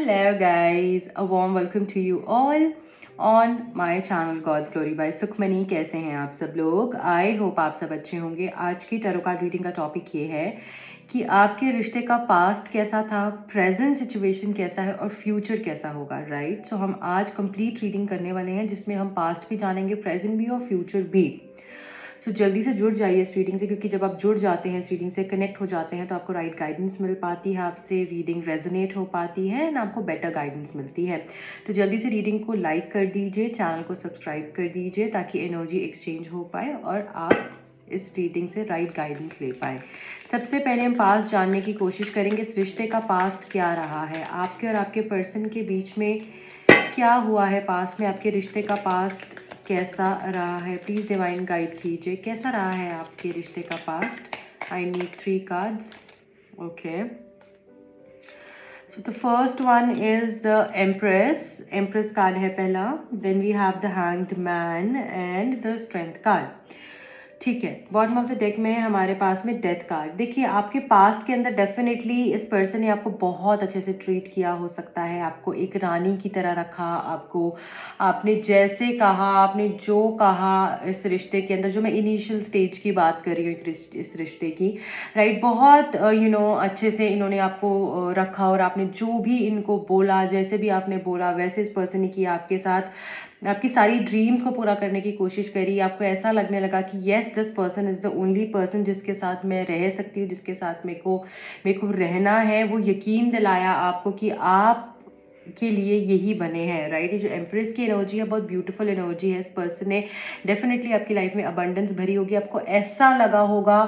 Hello guys, a warm welcome to you all on my channel God's Glory by Sukhmani. कैसे हैं आप सब लोग? आई होप आप सब अच्छे होंगे। आज की टैरो कार्ड रीडिंग का टॉपिक ये है कि आपके रिश्ते का पास्ट कैसा था, प्रेजेंट सिचुएशन कैसा है और फ्यूचर कैसा होगा, राइट? सो हम आज कंप्लीट रीडिंग करने वाले हैं जिसमें हम पास्ट भी जानेंगे, प्रेजेंट भी और फ्यूचर भी। सो जल्दी से जुड़ जाइए इस रीडिंग से, क्योंकि जब आप जुड़ जाते हैं इस रीडिंग से, कनेक्ट हो जाते हैं, तो आपको राइट गाइडेंस मिल पाती है, आपसे रीडिंग रेजोनेट हो पाती है एंड आपको बेटर गाइडेंस मिलती है। तो जल्दी से रीडिंग को लाइक कर दीजिए, चैनल को सब्सक्राइब कर दीजिए ताकि एनर्जी एक्सचेंज हो पाए और आप इस रीडिंग से राइट गाइडेंस ले पाए। सबसे पहले हम पास्ट जानने की कोशिश करेंगे। इस रिश्ते का पास्ट क्या रहा है, आपके और आपके पर्सन के बीच में क्या हुआ है पास्ट में, आपके रिश्ते का पास्ट कैसा रहा है। प्लीज डिवाइन गाइड कीजिए, कैसा रहा है आपके रिश्ते का past. I need 3 cards. Okay, so the first one is the empress card है पहला। Then we have the hanged man and the strength card. ठीक है, बॉटम ऑफ द डेक में हमारे पास में डेथ कार्ड। देखिए, आपके पास्ट के अंदर डेफिनेटली इस पर्सन ने आपको बहुत अच्छे से ट्रीट किया हो सकता है, आपको एक रानी की तरह रखा, आपको आपने जैसे कहा, आपने जो कहा इस रिश्ते के अंदर, जो मैं इनिशियल स्टेज की बात कर रही हूँ इस रिश्ते की, राइट, बहुत अच्छे से इन्होंने आपको रखा और आपने जो भी इनको बोला, जैसे भी आपने बोला वैसे इस पर्सन ने किया आपके साथ। आपकी सारी ड्रीम्स को पूरा करने की कोशिश करी। आपको ऐसा लगने लगा कि yes, this person is the only person जिसके साथ मैं रह सकती हूँ, जिसके साथ मेरे को रहना है। वो यकीन दिलाया आपको कि आप के लिए यही बने हैं, राइट? ये जो एम्प्रेस की एनर्जी है बहुत ब्यूटीफुल एनर्जी है। इस पर्सन ने डेफिनेटली आपकी लाइफ में अबंडेंस भरी होगी। आपको ऐसा लगा होगा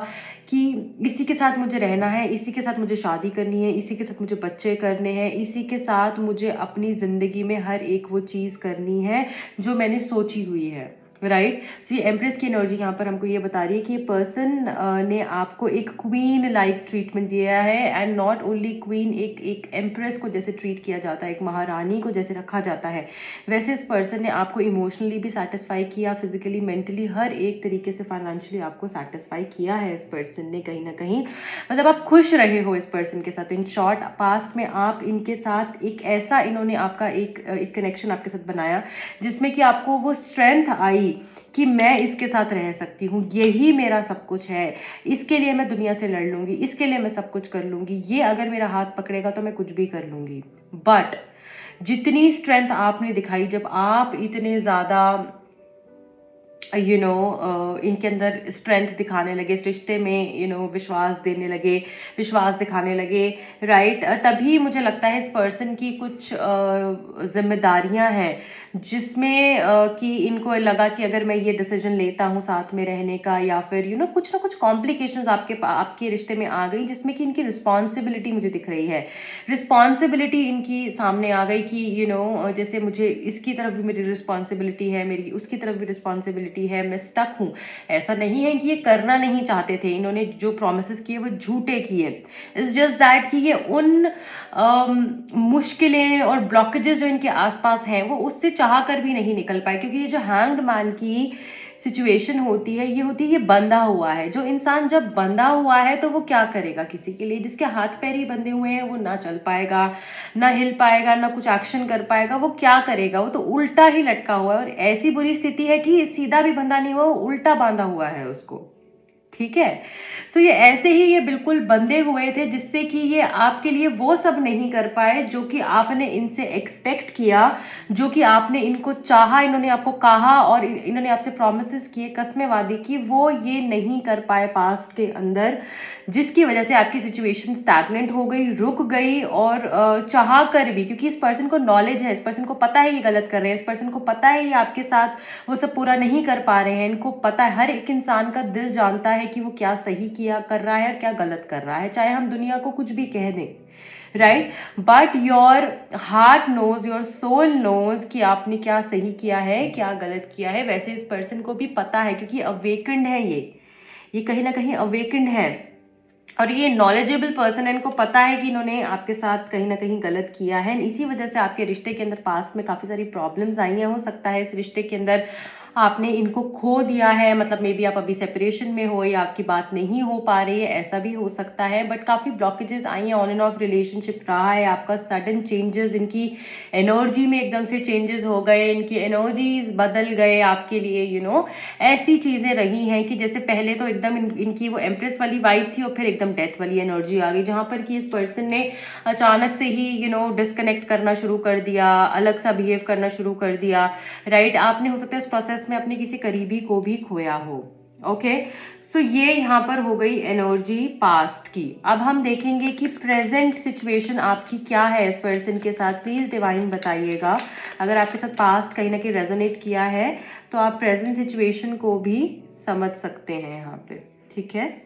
कि इसी के साथ मुझे रहना है, इसी के साथ मुझे शादी करनी है, इसी के साथ मुझे बच्चे करने हैं, इसी के साथ मुझे अपनी जिंदगी में हर एक वो चीज़ करनी है जो मैंने सोची हुई है, राइट? सो ये एम्प्रेस की एनर्जी यहाँ पर हमको ये बता रही है कि ये पर्सन ने आपको एक क्वीन लाइक ट्रीटमेंट दिया है एंड नॉट ओनली क्वीन, एक एम्प्रेस को जैसे ट्रीट किया जाता है, एक महारानी को जैसे रखा जाता है, वैसे इस पर्सन ने आपको इमोशनली भी सेटिस्फाई किया, फिजिकली, मेंटली, हर एक तरीके से, फाइनेंशियली आपको सेटिस्फाई किया है इस पर्सन ने कहीं ना कहीं। मतलब आप खुश रहे हो इस पर्सन के साथ। इन शॉर्ट, पास्ट में आप इनके साथ एक ऐसा, इन्होंने आपका एक कनेक्शन आपके साथ बनाया जिसमें कि आपको वो स्ट्रेंथ आई कि मैं इसके साथ रह सकती हूँ, यही मेरा सब कुछ है, इसके लिए मैं दुनिया से लड़ लूंगी, इसके लिए मैं सब कुछ कर लूंगी, ये अगर मेरा हाथ पकड़ेगा तो मैं कुछ भी कर लूंगी। बट जितनी स्ट्रेंथ आपने दिखाई, जब आप इतने ज्यादा इनके अंदर स्ट्रेंथ दिखाने लगे, इस रिश्ते में विश्वास देने लगे, विश्वास दिखाने लगे, राइट, तभी मुझे लगता है इस पर्सन की कुछ जिम्मेदारियां हैं जिसमें कि इनको लगा कि अगर मैं ये डिसीजन लेता हूँ साथ में रहने का, या फिर कुछ ना कुछ कॉम्प्लिकेशंस आपके रिश्ते में आ गई जिसमें कि इनकी रिस्पॉन्सिबिलिटी मुझे दिख रही है। रिस्पॉन्सिबिलिटी इनकी सामने आ गई कि जैसे मुझे इसकी तरफ भी मेरी रिस्पॉन्सिबिलिटी है, मेरी उसकी तरफ भी रिस्पॉन्सिबिलिटी है, मैं स्टक हूँ। ऐसा नहीं है कि ये करना नहीं चाहते थे, इन्होंने जो प्रोमिसेस किए वो झूठे किए। इट्स जस्ट दैट कि ये उन मुश्किलें और ब्लॉकेजेस जो इनके आसपास हैं वो उससे चाह कर भी नहीं निकल पाए, क्योंकि ये जो हैंग्ड मैन की सिचुएशन होती है, ये बंधा हुआ है। जो इंसान जब बंधा हुआ है तो वो क्या करेगा किसी के लिए? जिसके हाथ पैर ही बंधे हुए हैं वो ना चल पाएगा, ना हिल पाएगा, ना कुछ एक्शन कर पाएगा। वो क्या करेगा? वो तो उल्टा ही लटका हुआ है, और ऐसी बुरी स्थिति है कि सीधा भी बंधा नहीं हुआ, वो उल्टा बांधा हुआ है उसको। ठीक है, सो ये ऐसे ही ये बिल्कुल बंधे हुए थे जिससे कि ये आपके लिए वो सब नहीं कर पाए जो कि आपने इनसे एक्सपेक्ट किया, जो कि आपने इनको चाहा, इन्होंने आपको कहा और इन्होंने आपसे प्रॉमिसेस किए, कस्में वादी की, वो ये नहीं कर पाए पास्ट के अंदर, जिसकी वजह से आपकी सिचुएशन स्टैग्नेंट हो गई, रुक गई। और चाह कर भी, क्योंकि इस पर्सन को नॉलेज है, इस पर्सन को पता है ये गलत कर रहे हैं, इस पर्सन को पता है ये आपके साथ वो सब पूरा नहीं कर पा रहे हैं, इनको पता है, हर एक इंसान का दिल जानता है कि वो क्या सही किया कर रहा है और क्या गलत कर रहा है, चाहे हम दुनिया को कुछ भी कह दें, right? But your heart knows, your soul knows कि आपने क्या सही किया है, क्या गलत किया है। वैसे इस पर्सन को भी पता है, क्योंकि अवेकेंड है ये कहीं ना कहीं अवेकेंड है और ये नॉलेजेबल पर्सन है। इनको पता है कि इन्होंने आपके साथ कहीं ना कहीं गलत किया है, इसी वजह से आपके रिश्ते के अंदर पास में काफी सारी प्रॉब्लम्स आई हैं। हो सकता है इस रिश्ते के अंदर आपने इनको खो दिया है, मतलब मे बी आप अभी सेपरेशन में हो या आपकी बात नहीं हो पा रही है, ऐसा भी हो सकता है। बट काफ़ी ब्लॉकेजेस आई हैं, ऑन एंड ऑफ रिलेशनशिप रहा है आपका, सडन चेंजेस, इनकी एनर्जी में एकदम से चेंजेस हो गए, इनकी एनर्जीज बदल गए आपके लिए, ऐसी चीज़ें रही हैं कि जैसे पहले तो एकदम इनकी वो एम्प्रेस वाली वाइब थी और फिर एकदम डेथ वाली एनर्जी आ गई, जहाँ पर कि इस पर्सन ने अचानक से ही डिस्कनेक्ट करना शुरू कर दिया, अलग सा बिहेव करना शुरू कर दिया, राइट। आपने हो सकता है इस प्रोसेस में अपने किसी करीबी को भी खोया हो। ओके, सो ये यहाँ पर हो गई एनर्जी पास्ट की। अब हम देखेंगे कि प्रेजेंट सिचुएशन आपकी क्या है इस पर्सन के साथ। प्लीज डिवाइन बताइएगा, अगर आपके साथ पास्ट कहीं ना कहीं रेजोनेट किया है तो आप प्रेजेंट सिचुएशन को भी समझ सकते हैं यहाँ पे, ठीक है।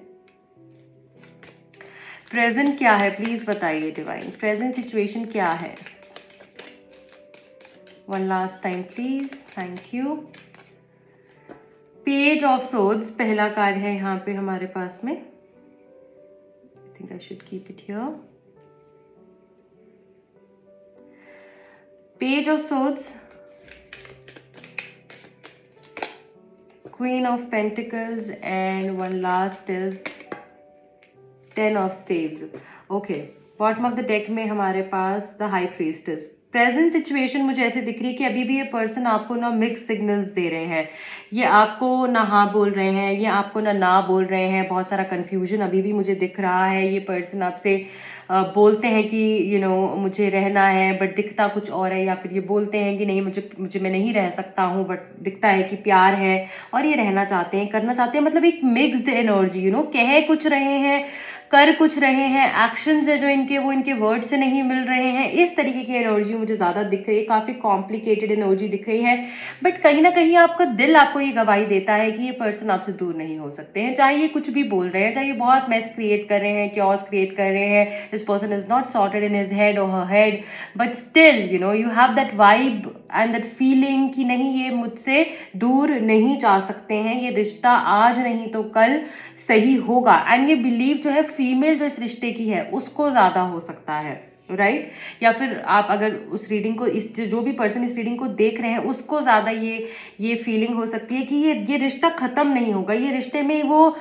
प्रेजेंट क्या है प्लीज बताइए डिवाइन, प्रेजेंट सिचुएशन क्या है। One last time please, thank you. Page of swords पहला कार्ड है यहाँ पे हमारे पास में। I think I should keep it here. Page of swords, queen of pentacles and one last is 10 of staves. Okay, bottom of the deck में हमारे पास the high priestess. Present situation मुझे ऐसे दिख रही है कि अभी भी ये पर्सन आपको ना मिक्स सिग्नल्स दे रहे हैं, ये आपको ना हाँ बोल रहे हैं, ये आपको ना बोल रहे हैं, बहुत सारा कंफ्यूजन अभी भी मुझे दिख रहा है। ये पर्सन आपसे बोलते हैं कि मुझे रहना है बट दिखता कुछ और है, या फिर ये बोलते हैं कि नहीं मुझे मुझे मैं नहीं रह सकता हूँ बट दिखता है कि प्यार है और ये रहना चाहते हैं, करना चाहते हैं। मतलब एक मिक्स्ड एनर्जी, कह कुछ रहे हैं, कर कुछ रहे हैं, एक्शंस है जो इनके वो इनके वर्ड से नहीं मिल रहे हैं, इस तरीके की एनर्जी मुझे ज्यादा दिख रही है। काफी कॉम्प्लिकेटेड एनर्जी दिख रही है, बट कहीं ना कहीं आपका दिल आपको ये गवाही देता है कि ये पर्सन आपसे दूर नहीं हो सकते हैं, चाहे ये कुछ भी बोल रहे हैं, चाहे ये बहुत मैस क्रिएट कर रहे हैं, क्योस क्रिएट कर रहे हैं, this person is not sorted in his head और her head, but still you have that vibe and that feeling कि नहीं ये मुझसे दूर नहीं जा सकते हैं, ये रिश्ता आज नहीं तो कल सही होगा। एंड ये बिलीव जो है फीमेल जो इस रिश्ते की है उसको ज्यादा हो सकता है, राइट। या फिर आप अगर उस रीडिंग को, इस जो भी पर्सन इस रीडिंग को देख रहे हैं उसको ज्यादा ये फीलिंग हो सकती है कि ये रिश्ता खत्म नहीं होगा, ये रिश्ते में वो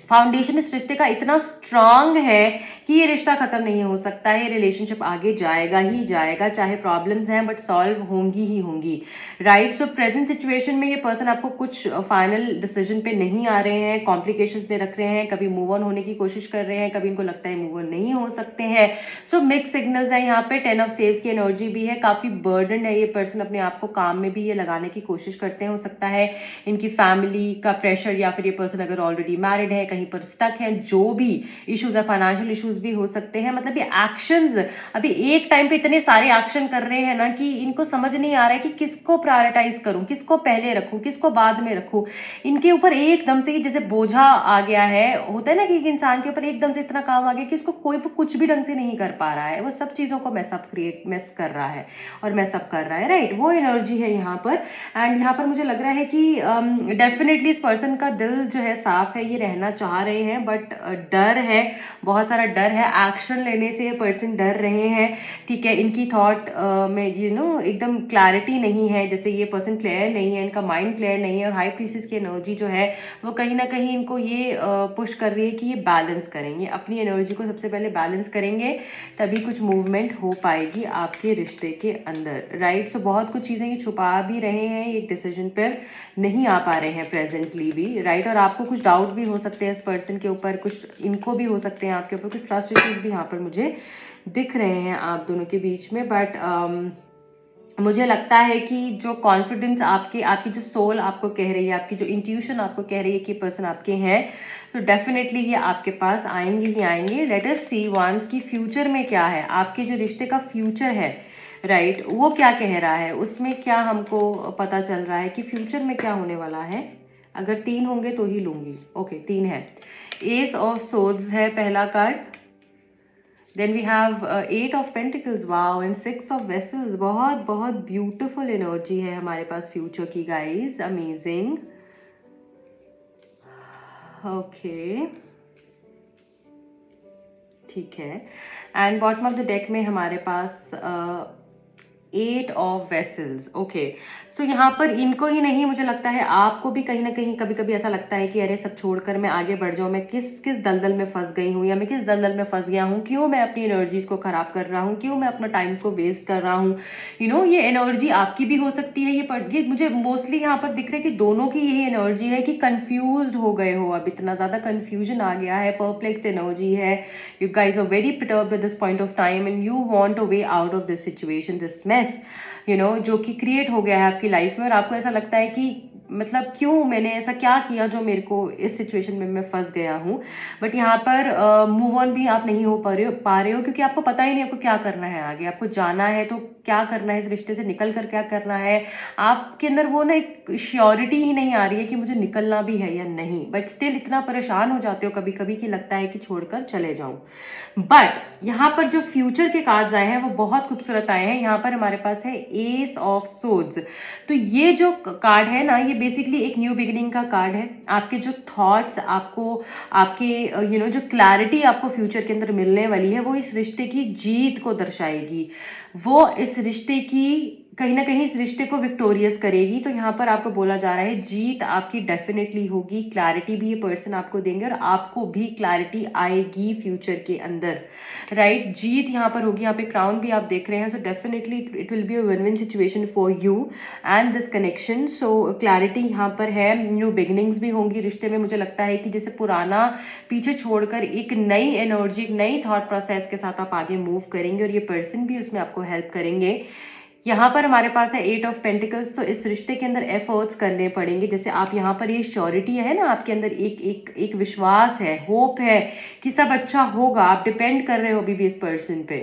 फाउंडेशन इस रिश्ते का इतना स्ट्रांग है कि ये रिश्ता खत्म नहीं हो सकता है, ये रिलेशनशिप आगे जाएगा ही जाएगा, चाहे प्रॉब्लम्स हैं बट सॉल्व होंगी ही होंगी, राइट। सो प्रेजेंट सिचुएशन में ये पर्सन आपको कुछ फाइनल डिसीजन पे नहीं आ रहे हैं, कॉम्प्लिकेशंस में रख रहे हैं, कभी मूव ऑन होने की कोशिश कर रहे हैं, कभी इनको लगता है मूव ऑन नहीं हो सकते हैं। सो मिक्स सिग्नल्स है यहाँ पे, 10 ऑफ स्टेज की एनर्जी भी है, काफी बर्डन है ये पर्सन, अपने आप को काम में भी ये लगाने की कोशिश करते हैं। हो सकता है इनकी फैमिली का प्रेशर, या फिर ये पर्सन अगर ऑलरेडी मैरिड है, कहीं पर स्टक है, जो भी इश्यूज है, फाइनेंशियल इश्यूज भी हो सकते हैं। मतलब ये एक्शंस अभी एक टाइम पे इतने सारे एक्शन कर रहे हैं ना कि इनको समझ नहीं आ रहा है कि किसको प्रायोरिटाइज करूं, किसको पहले रखूं, किसको बाद में रखूं। इनके ऊपर एकदम से जैसे बोझा आ गया है, होता है ना कि इंसान के ऊपर एकदम से इतना काम आ गया कि इसको कोई कुछ भी ढंग से नहीं कर पा रहा है, वो सब चीजों को मैस कर रहा है और मैसअप कर रहा है, राइट। वो एनर्जी है यहाँ पर। एंड यहाँ पर मुझे लग रहा है कि डेफिनेटली इस पर्सन का दिल जो है साफ है, ये रहना चाह रहे हैं, बट डर है, बहुत सारा डर है, एक्शन लेने से ये पर्सन डर रहे हैं, ठीक है। इनकी थॉट में एकदम क्लैरिटी नहीं है, जैसे ये पर्सन क्लियर नहीं है, इनका माइंड क्लियर नहीं है, और हाई प्रीसेस की एनर्जी जो है वो कहीं ना कहीं इनको ये पुश कर रही है कि ये बैलेंस करेंगे, अपनी एनर्जी को सबसे पहले बैलेंस करेंगे, तभी कुछ मूवमेंट हो पाएगी आपके रिश्ते के अंदर, राइट। सो बहुत कुछ चीज़ें ये छुपा भी रहे हैं, एक डिसीजन पर नहीं आ पा रहे हैं प्रेजेंटली भी, राइट। और आपको कुछ डाउट भी हो सकते हैं इस पर्सन के ऊपर, कुछ इनको भी हो सकते हैं आपके ऊपर, कुछ ट्रस्ट इश्यूज भी यहाँ पर मुझे दिख रहे हैं आप दोनों के बीच में। बट मुझे लगता है कि जो कॉन्फिडेंस आपकी जो सोल आपको कह रही है, आपकी जो इंट्यूशन आपको कह रही है कि पर्सन आपके हैं, तो डेफिनेटली ये आपके पास आएंगे ही आएंगे। लेट अस सी वंस की फ्यूचर में क्या है, आपके जो रिश्ते का फ्यूचर है, राइट, वो क्या कह रहा है, उसमें क्या हमको पता चल रहा है कि फ्यूचर में क्या होने वाला है। अगर 3 होंगे तो ही लूंगी, ओके 3 है। एस ऑफ सोर्ड्स है पहला कार्ड, then we have 8 of pentacles, wow, and 6 of vessels. बहुत बहुत ब्यूटिफुल एनर्जी है हमारे पास फ्यूचर की गाइज, अमेजिंग, ओके, ठीक है। And bottom of the deck में हमारे पास 8 ऑफ वेसल्स। ओके, सो यहाँ पर इनको ही नहीं, मुझे लगता है आपको भी कहीं ना कहीं कभी कभी ऐसा लगता है कि अरे सब छोड़कर मैं आगे बढ़ जाऊँ, मैं किस किस दलदल में फंस गई हूँ या मैं किस दलदल में फंस गया हूँ, क्यों मैं अपनी एनर्जीज को खराब कर रहा हूँ, क्यों मैं अपना टाइम को वेस्ट कर रहा हूँ। ये एनर्जी आपकी भी हो सकती है। ये मुझे मोस्टली यहाँ पर दिख रहा है कि दोनों की यही एनर्जी है कि कंफ्यूज हो गए हो, अब इतना ज्यादा कंफ्यूजन आ गया है, परप्लेक्स एनर्जी है। You guys are very perturbed at this point of time and you want a way out of this situation, this mess, जो कि क्रिएट हो गया है आपकी लाइफ में, और आपको ऐसा लगता है कि मतलब क्यों मैंने ऐसा क्या किया जो मेरे को इस सिचुएशन में मैं फंस गया हूँ। बट यहाँ पर मूव ऑन भी आप नहीं हो पा रहे हो क्योंकि आपको पता ही नहीं आपको क्या करना है आगे, आपको जाना है तो क्या करना है, इस रिश्ते से निकल कर क्या करना है। आपके अंदर वो ना एक श्योरिटी ही नहीं आ रही है कि मुझे निकलना भी है या नहीं, बट स्टिल इतना परेशान हो जाते हो कभी कभी कि लगता है कि छोड़कर चले जाऊं। बट यहाँ पर जो फ्यूचर के कार्ड्स आए हैं वो बहुत खूबसूरत आए हैं। यहाँ पर हमारे पास है एस ऑफ सोड्स। तो ये जो कार्ड है ना, ये बेसिकली एक न्यू बिगिनिंग का कार्ड है। आपके जो थॉट्स आपको, आपके जो क्लैरिटी आपको फ्यूचर के अंदर मिलने वाली है वो इस रिश्ते की जीत को दर्शाएगी, वो इस रिश्ते की कहीं ना कहीं इस रिश्ते को विक्टोरियस करेगी। तो यहाँ पर आपको बोला जा रहा है जीत आपकी डेफिनेटली होगी, क्लैरिटी भी ये पर्सन आपको देंगे और आपको भी क्लैरिटी आएगी फ्यूचर के अंदर, राइट। जीत यहाँ पर होगी, यहाँ पे क्राउन भी आप देख रहे हैं। So definitely it will be a win win situation for you and this connection. So clarity यहाँ पर है, न्यू बिगिनिंग्स भी होंगी रिश्ते में। मुझे लगता है कि जैसे पुराना पीछे छोड़कर एक नई एनर्जी, एक नई थॉट प्रोसेस के साथ आप आगे मूव करेंगे और ये पर्सन भी उसमें आपको हेल्प करेंगे। यहाँ पर हमारे पास है 8 ऑफ पेंटिकल्स। तो इस रिश्ते के अंदर एफर्ट्स करने पड़ेंगे। जैसे आप यहाँ पर ये श्योरिटी है ना, आपके अंदर एक एक एक विश्वास है, होप है कि सब अच्छा होगा, आप डिपेंड कर रहे हो अभी भी इस पर्सन पे,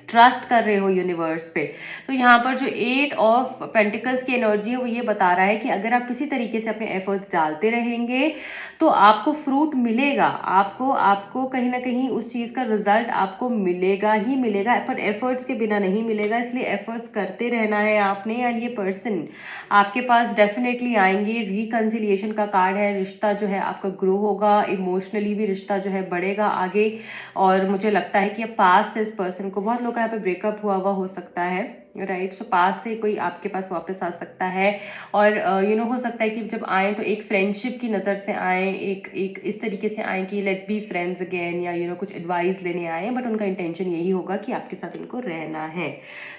ट्रस्ट कर रहे हो यूनिवर्स पे। तो यहाँ पर जो 8 ऑफ पेंटिकल्स की एनर्जी है वो ये बता रहा है कि अगर आप किसी तरीके से अपने एफर्ट्स डालते रहेंगे तो आपको फ्रूट मिलेगा, आपको आपको कहीं ना कहीं उस चीज़ का रिजल्ट आपको मिलेगा ही मिलेगा, पर एफर्ट्स के बिना नहीं मिलेगा। इसलिए एफर्ट्स करते रहना है आपने, एंड ये पर्सन आपके पास डेफिनेटली आएंगे। रिकंसिलिएशन का कार्ड है, रिश्ता जो है आपका ग्रो होगा, इमोशनली भी रिश्ता जो है बढ़ेगा आगे। और मुझे लगता है कि अब पास से इस पर्सन को, बहुत लोग का यहाँ पे ब्रेकअप हुआ हो सकता है, राइट। सो पास से कोई आपके पास वापस आ सकता है और हो सकता है कि जब आए तो एक फ्रेंडशिप की नज़र से आए, एक एक इस तरीके से आए कि लेट्स बी फ्रेंड्स अगेन, या कुछ एडवाइस लेने आए, बट उनका इंटेंशन यही होगा कि आपके साथ उनको रहना है।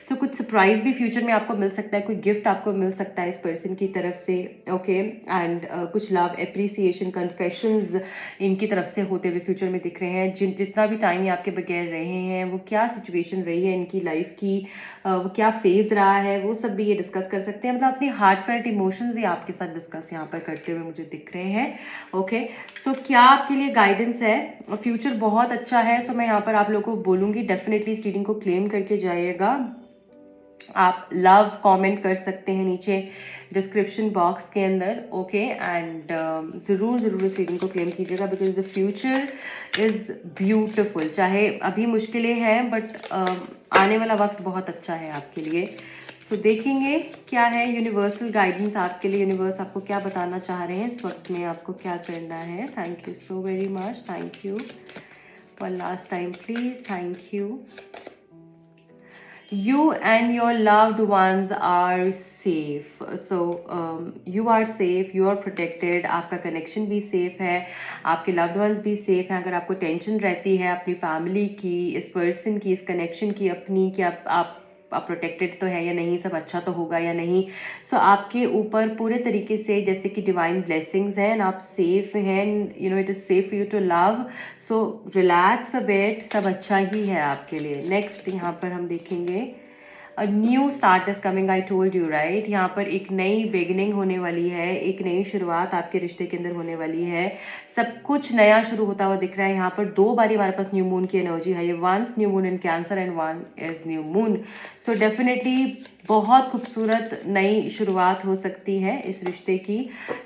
सो कुछ सरप्राइज भी फ्यूचर में आपको मिल सकता है, कोई गिफ्ट आपको मिल सकता है इस पर्सन की तरफ से, ओके। एंड कुछ लव एप्रिसिएशन कन्फेशंस इनकी तरफ से होते हुए फ्यूचर में दिख रहे हैं। जितना भी टाइम ये आपके बगैर रहे हैं, वो क्या सिचुएशन रही है इनकी लाइफ की, वो क्या फेज रहा है, वो सब भी ये डिस्कस कर सकते हैं। मतलब अपनी हार्टफेल्ट इमोशंस ही आपके साथ डिस्कस यहाँ पर करते हुए मुझे दिख रहे हैं, ओके। सो क्या आपके लिए गाइडेंस है, फ्यूचर बहुत अच्छा है। सो मैं यहाँ पर आप लोगों को बोलूंगी डेफिनेटली इस रीडिंग को क्लेम करके जाइएगा। आप लव कमेंट कर सकते हैं नीचे डिस्क्रिप्शन बॉक्स के अंदर, ओके। एंड ज़रूर ज़रूर इस रीडिंग को क्लेम कीजिएगा because the future is beautiful. चाहे अभी मुश्किलें हैं बट आने वाला वक्त बहुत अच्छा है आपके लिए। सो देखेंगे क्या है यूनिवर्सल गाइडेंस आपके लिए, यूनिवर्स आपको क्या बताना चाह रहे हैं इस वक्त में, आपको क्या करना है। Thank you so very much, thank you for last time please, thank you. You and your loved ones are safe. So you are safe, you are protected. आपका कनेक्शन भी सेफ है, आपके लव्ड वंस भी safe हैं। अगर आपको tension रहती है अपनी फैमिली की, इस पर्सन की, इस कनेक्शन की अपनी, कि आप प्रोटेक्टेड तो है या नहीं, सब अच्छा तो होगा या नहीं, सो आपके ऊपर पूरे तरीके से जैसे कि डिवाइन ब्लेसिंग्स हैं, आप सेफ हैं, it is safe for you to love. So relax a bit, सब अच्छा ही है आपके लिए। नेक्स्ट यहाँ पर हम देखेंगे a new start is coming, I told you right. यहाँ पर एक नई बिगिनिंग होने वाली है, एक नई शुरुआत आपके रिश्ते के अंदर होने वाली है, सब कुछ नया शुरू होता हुआ दिख रहा है। यहाँ पर 2 बारी हमारे पास न्यू मून की एनर्जी है, ये once new moon in Cancer and one is new moon. So definitely बहुत खूबसूरत नई शुरुआत हो सकती है इस रिश्ते की।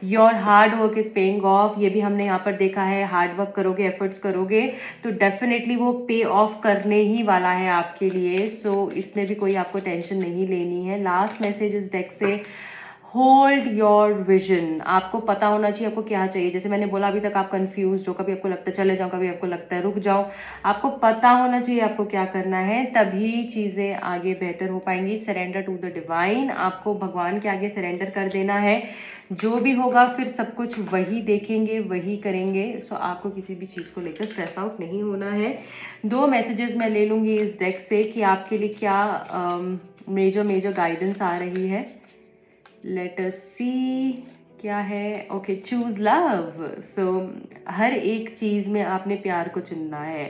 Your hard work is paying off, ये भी हमने यहाँ पर देखा है, हार्ड वर्क करोगे, एफर्ट्स करोगे तो डेफिनेटली वो पे ऑफ करने ही वाला है आपके लिए। सो इसमें भी कोई आपको टेंशन नहीं लेनी है। लास्ट मैसेज इस डेक से, होल्ड योर विजन। आपको पता होना चाहिए आपको क्या चाहिए। जैसे मैंने बोला अभी तक आप कंफ्यूज हो, कभी आपको लगता है चले जाओ, कभी आपको लगता है रुक जाओ। आपको पता होना चाहिए आपको क्या करना है, तभी चीज़ें आगे बेहतर हो पाएंगी। सरेंडर टू द डिवाइन, आपको भगवान के आगे सरेंडर कर देना है। जो भी होगा फिर सब कुछ वही देखेंगे, वही करेंगे। सो आपको किसी भी चीज़ को लेकर स्ट्रेस आउट नहीं होना है। 2 मैसेजेस मैं ले लूँगी इस डेक से कि आपके लिए क्या मेजर गाइडेंस आ रही है। लेट अस सी क्या है। Okay, choose love. सो हर एक चीज में आपने प्यार को चुनना है,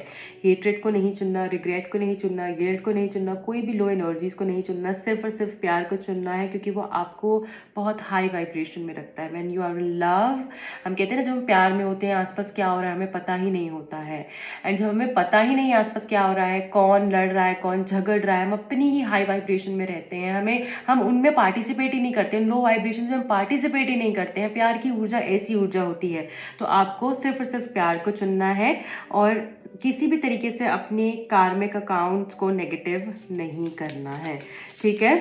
हेट्रेड को नहीं चुनना, रिग्रेट को नहीं चुनना, गिल्ट को नहीं चुनना, कोई भी लो एनर्जीज को नहीं चुनना, सिर्फ और सिर्फ प्यार को चुनना है, क्योंकि वो आपको बहुत हाई वाइब्रेशन में रखता है। When you are in love, हम कहते हैं ना जब हम प्यार में होते हैं आसपास क्या हो रहा है हमें पता ही नहीं होता है। एंड जब हमें पता ही नहीं आसपास क्या हो रहा है, कौन लड़ रहा है, कौन झगड़ रहा है, हम अपनी ही हाई वाइब्रेशन में रहते हैं। हम उनमें पार्टिसिपेट ही नहीं करते, लो वाइब्रेशन में हम पार्टिसिपेट ही नहीं करते हैं। प्यार की ऊर्जा ऐसी ऊर्जा होती है। तो आपको सिर्फ और सिर्फ प्यार को चुनना है और किसी भी तरीके से अपने कार्मिक अकाउंट्स को नेगेटिव नहीं करना है। ठीक है,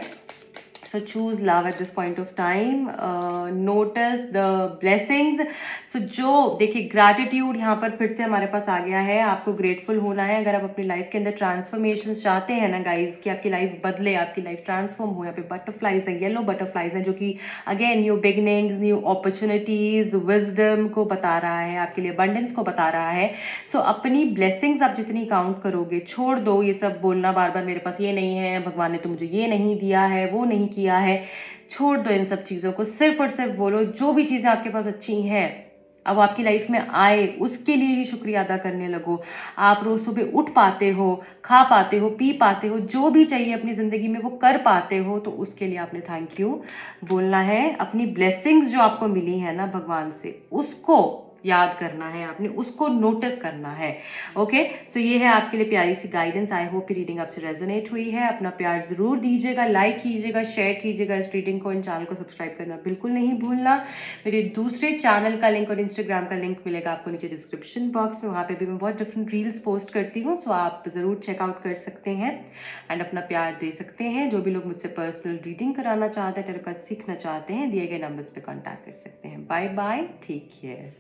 so choose love at this point of time. Notice the blessings. So जो देखिए ग्रैटिट्यूड यहाँ पर फिर से हमारे पास आ गया है। आपको ग्रेटफुल होना है। अगर आप अपनी लाइफ के अंदर ट्रांसफॉर्मेशन चाहते हैं ना गाइज, कि आपकी लाइफ बदले, आपकी लाइफ ट्रांसफॉर्म हो। यहाँ पे बटरफ्लाइज है, येलो बटरफ्लाइज है, जो कि again new beginnings, new opportunities, wisdom को बता रहा है, आपके लिए अबंडेंस को बता रहा है। सो अपनी ब्लेसिंग्स आप जितनी काउंट करोगे, छोड़ दो ये सब बोलना बार बार मेरे पास ये नहीं है, भगवान ने तो मुझे ये नहीं दिया है, वो नहीं किया है। छोड़ दो इन सब चीज़ों को, सिर्फ और सिर्फ बोलो जो भी चीज़ें आपके पास अच्छी हैं अब आपकी लाइफ में आए उसके लिए ही शुक्रिया अदा करने लगो। आप रोज सुबह उठ पाते हो, खा पाते हो, पी पाते हो, जो भी चाहिए अपनी जिंदगी में वो कर पाते हो, तो उसके लिए आपने थैंक यू बोलना है। अपनी ब्लेसिंग्स जो आपको मिली है ना भगवान से, उसको याद करना है, आपने उसको नोटिस करना है। ओके, सो ये है आपके लिए प्यारी सी गाइडेंस। आई होप रीडिंग आपसे रेजोनेट हुई है। अपना प्यार जरूर दीजिएगा, लाइक कीजिएगा, शेयर कीजिएगा इस रीडिंग को। इन चैनल को सब्सक्राइब करना बिल्कुल नहीं भूलना। मेरे दूसरे चैनल का लिंक और इंस्टाग्राम का लिंक मिलेगा आपको नीचे डिस्क्रिप्शन बॉक्स में। वहाँ पे भी मैं बहुत डिफरेंट रील्स पोस्ट करती हूँ, सो आप जरूर चेकआउट कर सकते हैं एंड अपना प्यार दे सकते हैं। जो भी लोग मुझसे पर्सनल रीडिंग कराना चाहते हैं, टैरो कार्ड सीखना चाहते हैं, दिए गए नंबर्स पे कॉन्टैक्ट कर सकते हैं। Bye bye, take care.